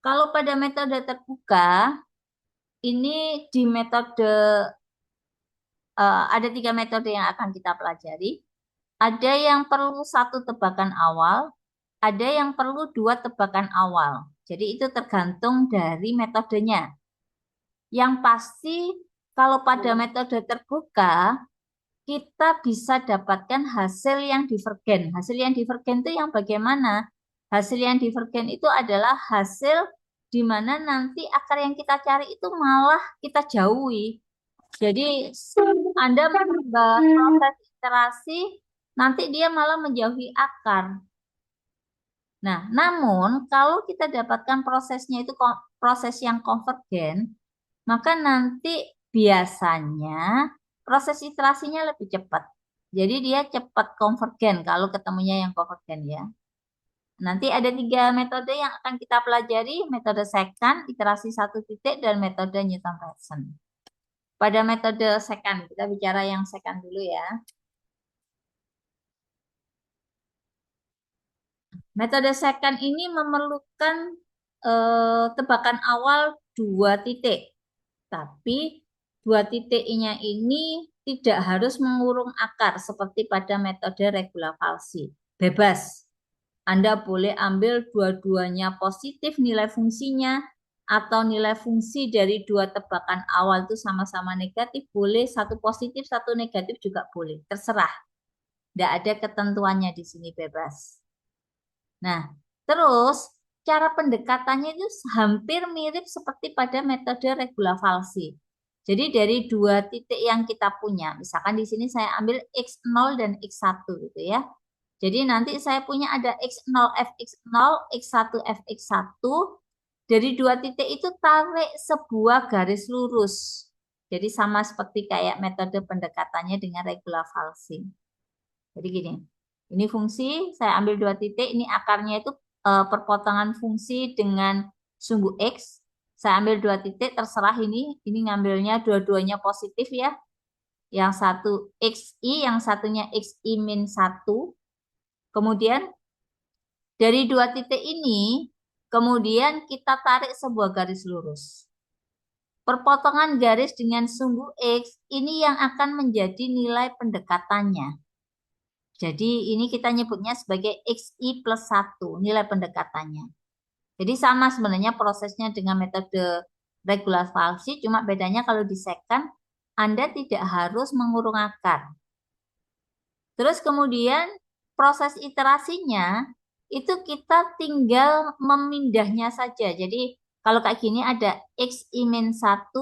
Kalau pada metode terbuka, ini di metode ada 3 metode yang akan kita pelajari. Ada yang perlu 1 tebakan awal, ada yang perlu 2 tebakan awal. Jadi itu tergantung dari metodenya. Yang pasti kalau pada metode terbuka, kita bisa dapatkan hasil yang divergen. Hasil yang divergen itu yang bagaimana? Hasil yang divergen itu adalah hasil di mana nanti akar yang kita cari itu malah kita jauhi. Jadi Anda menambah proses iterasi, nanti dia malah menjauhi akar. Nah, namun kalau kita dapatkan prosesnya itu proses yang konvergen, maka nanti biasanya proses iterasinya lebih cepat. Jadi dia cepat konvergen kalau ketemunya yang konvergen ya. Nanti ada 3 metode yang akan kita pelajari, metode second, iterasi 1 titik, dan metode Newton-Raphson. Pada metode second, kita bicara yang second dulu ya. Metode second ini memerlukan tebakan awal 2 titik. Tapi 2 titiknya ini tidak harus mengurung akar seperti pada metode regula falsi. Bebas. Anda boleh ambil dua-duanya positif nilai fungsinya atau nilai fungsi dari 2 tebakan awal itu sama-sama negatif. Boleh 1 positif, 1 negatif juga boleh. Terserah. Tidak ada ketentuannya di sini bebas. Nah, terus cara pendekatannya itu hampir mirip seperti pada metode regula falsi. Jadi dari 2 titik yang kita punya, misalkan di sini saya ambil X0 dan X1 gitu ya. Jadi nanti saya punya ada X0 Fx0, X1 Fx1. Dari 2 titik itu tarik sebuah garis lurus. Jadi sama seperti kayak metode pendekatannya dengan regula falsi. Jadi gini, ini fungsi, saya ambil 2 titik, ini akarnya itu perpotongan fungsi dengan sumbu X. Saya ambil 2 titik, terserah ini ngambilnya dua-duanya positif ya. Yang satu XI, yang satunya XI min 1. Kemudian dari 2 titik ini, kemudian kita tarik sebuah garis lurus. Perpotongan garis dengan sumbu X, ini yang akan menjadi nilai pendekatannya. Jadi ini kita nyebutnya sebagai XI plus 1, nilai pendekatannya. Jadi sama sebenarnya prosesnya dengan metode regular falsi, cuma bedanya kalau di second, Anda tidak harus mengurung akar. Terus kemudian proses iterasinya, itu kita tinggal memindahnya saja. Jadi kalau kayak gini ada XI min 1,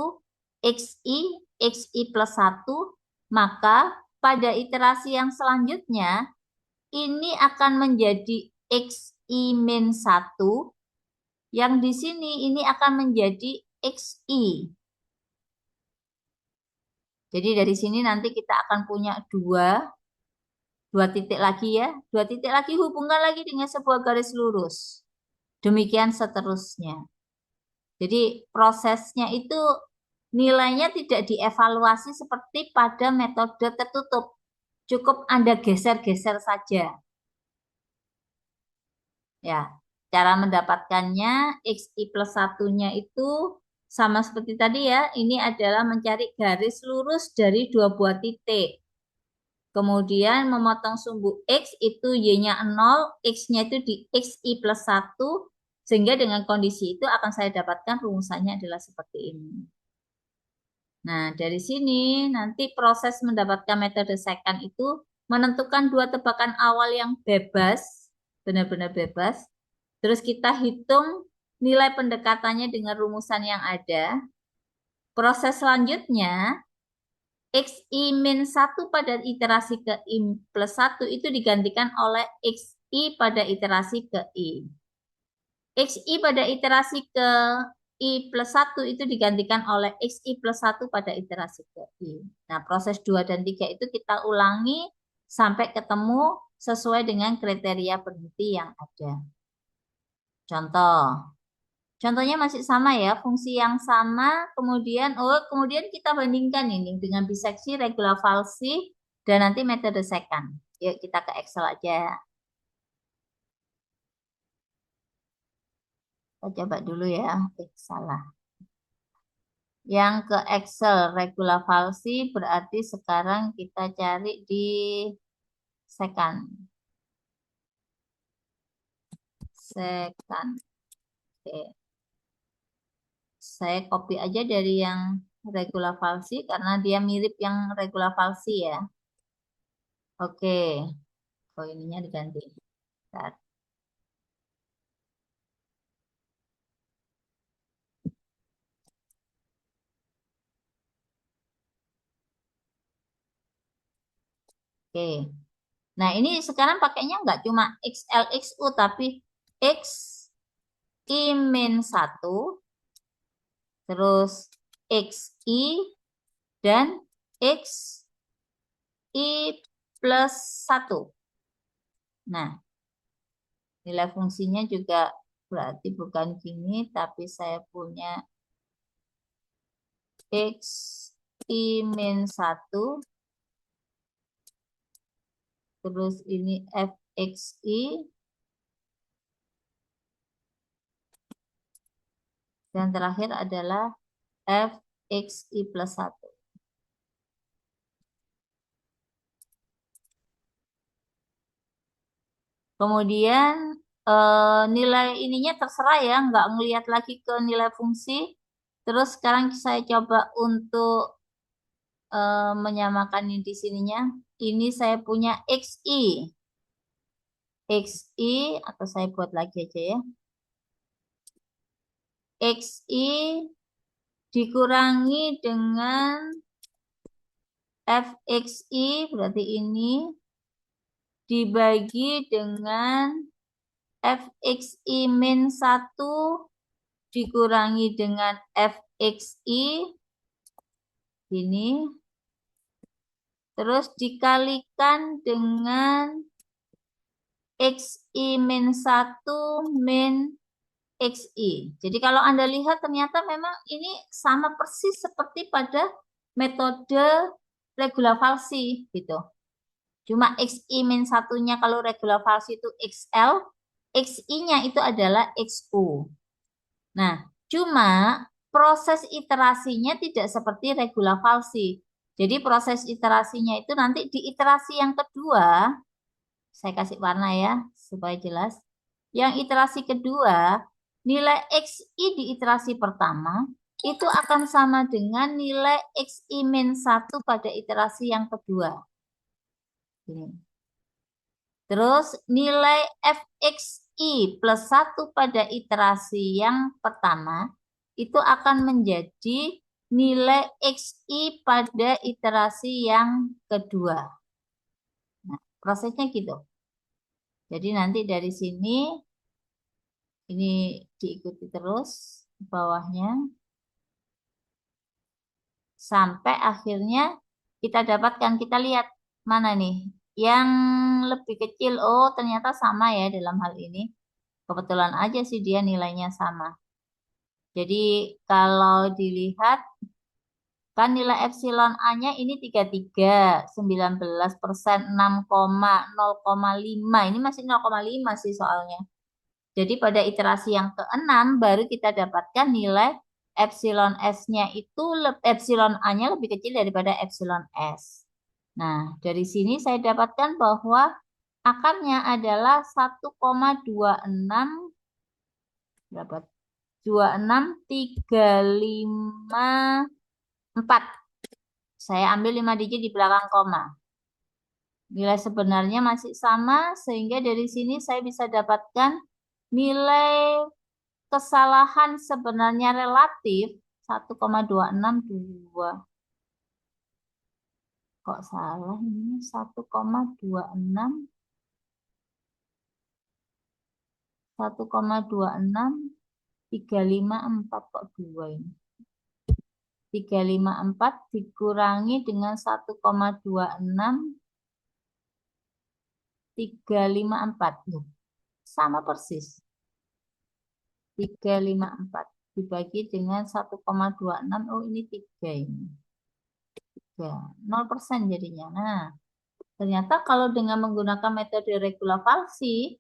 XI, XI plus 1, maka pada iterasi yang selanjutnya, ini akan menjadi XI min 1, yang di sini ini akan menjadi XI. Jadi dari sini nanti kita akan punya dua titik lagi ya. 2 titik lagi hubungkan lagi dengan sebuah garis lurus. Demikian seterusnya. Jadi prosesnya itu nilainya tidak dievaluasi seperti pada metode tertutup. Cukup Anda geser-geser saja. Ya, cara mendapatkannya XI plus 1-nya itu sama seperti tadi ya. Ini adalah mencari garis lurus dari 2 buah titik. Kemudian memotong sumbu X itu Y-nya 0, X-nya itu di XI plus 1. Sehingga dengan kondisi itu akan saya dapatkan rumusannya adalah seperti ini. Nah, dari sini nanti proses mendapatkan metode second itu menentukan 2 tebakan awal yang bebas, benar-benar bebas. Terus kita hitung nilai pendekatannya dengan rumusan yang ada. Proses selanjutnya, XI min 1 pada iterasi ke I plus 1 itu digantikan oleh XI pada iterasi ke I. XI pada iterasi ke I plus 1 itu digantikan oleh XI plus 1 pada iterasi ke I. Nah, proses 2 dan 3 itu kita ulangi sampai ketemu sesuai dengan kriteria berhenti yang ada. Contoh. Contohnya masih sama ya, fungsi yang sama, kemudian kita bandingkan ini dengan biseksi, regula falsi, dan nanti metode second. Yuk kita ke Excel aja. Kita coba dulu ya. Salah. Yang ke Excel regula falsi berarti sekarang kita cari di second. Second. Oke. Saya copy aja dari yang regula falsi karena dia mirip yang regula falsi ya. Oke. Oh, ininya diganti. Bentar. Oke. Nah, ini sekarang pakainya nggak cuma XLXU, tapi XI-1, terus XI, dan XI+1. Nah, nilai fungsinya juga berarti bukan gini, tapi saya punya XI-1, terus ini FXI, dan terakhir adalah FXI+1. Kemudian nilai ininya terserah ya, nggak ngelihat lagi ke nilai fungsi. Terus sekarang saya coba untuk menyamakan ini di sininya. Ini saya punya XI. XI, atau saya buat lagi aja ya. XI dikurangi dengan FXI, berarti ini dibagi dengan FXI-1 dikurangi dengan FXI, ini, terus dikalikan dengan XI-1 min XI. Jadi kalau Anda lihat ternyata memang ini sama persis seperti pada metode regula falsi gitu. Cuma XI-1-nya kalau regula falsi itu XL, XI-nya itu adalah XU. Nah, cuma proses iterasinya tidak seperti regula falsi. Jadi proses iterasinya itu nanti di iterasi yang kedua, saya kasih warna ya supaya jelas. Yang iterasi kedua, nilai XI di iterasi pertama itu akan sama dengan nilai XI-1 pada iterasi yang kedua. Ini. Terus nilai FXI+1 pada iterasi yang pertama itu akan menjadi nilai XI pada iterasi yang kedua. Nah, prosesnya gitu. Jadi nanti dari sini ini diikuti terus bawahnya sampai akhirnya kita dapatkan, kita lihat mana nih yang lebih kecil. Oh, ternyata sama ya dalam hal ini. Kebetulan aja sih dia nilainya sama. Jadi kalau dilihat kan nilai epsilon A-nya ini 33, 19%, 6,0,5. Ini masih 0,5 sih soalnya. Jadi pada iterasi yang ke-6 baru kita dapatkan nilai epsilon S-nya itu, epsilon A-nya lebih kecil daripada epsilon S. Nah, dari sini saya dapatkan bahwa akarnya adalah 1,26, berapa? 26354. Saya ambil 5 digit di belakang koma. Nilai sebenarnya masih sama, sehingga dari sini saya bisa dapatkan nilai kesalahan sebenarnya relatif 1,262. Kok salah ini? 1,26, 354 kok 2 ini. 354 dikurangi dengan 1,26, 354. Sama persis. 354 dibagi dengan 1,26. Oh, ini 3 ini. 0% jadinya. Nah, ternyata kalau dengan menggunakan metode regula falsi,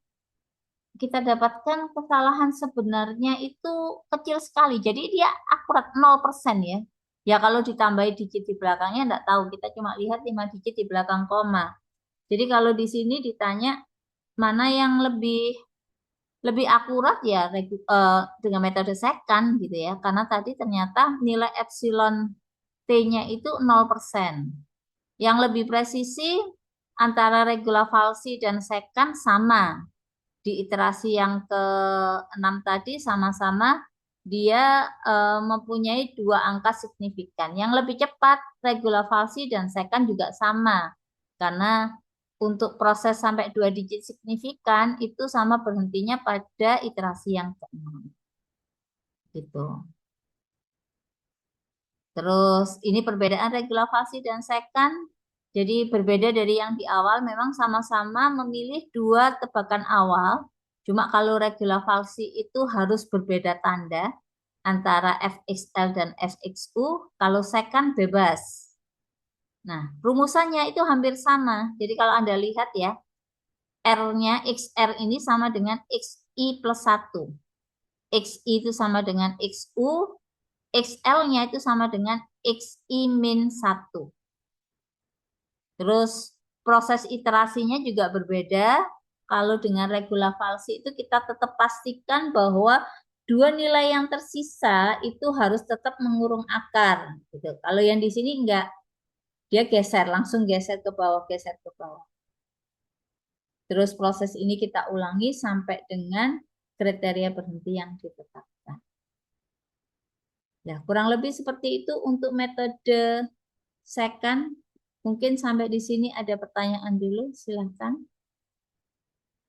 kita dapatkan kesalahan sebenarnya itu kecil sekali. Jadi dia akurat 0% ya. Ya kalau ditambahi digit di belakangnya enggak tahu. Kita cuma lihat 5 digit di belakang koma. Jadi kalau di sini ditanya mana yang lebih akurat ya dengan metode second gitu ya. Karena tadi ternyata nilai epsilon T-nya itu 0%. Yang lebih presisi antara regula falsi dan second sama. Di iterasi yang ke-6 tadi sama-sama dia mempunyai dua angka signifikan. Yang lebih cepat regula falsi dan second juga sama. Karena untuk proses sampai 2 digit signifikan itu sama berhentinya pada iterasi yang ke-6. Gitu. Terus ini perbedaan regula falsi dan second. Jadi berbeda dari yang di awal, memang sama-sama memilih dua tebakan awal. Cuma kalau regula falsi itu harus berbeda tanda antara FXL dan FXU. Kalau second bebas. Nah, rumusannya itu hampir sama. Jadi kalau Anda lihat ya, R-nya XR ini sama dengan XI plus 1. XI itu sama dengan XU, XL-nya itu sama dengan XI min 1. Terus proses iterasinya juga berbeda. Kalau dengan regula falsi itu kita tetap pastikan bahwa dua nilai yang tersisa itu harus tetap mengurung akar. Gitu. Kalau yang di sini enggak, dia geser, langsung geser ke bawah, geser ke bawah. Terus proses ini kita ulangi sampai dengan kriteria berhenti yang ditetapkan. Ya, kurang lebih seperti itu untuk metode second. Mungkin sampai di sini ada pertanyaan dulu, silahkan.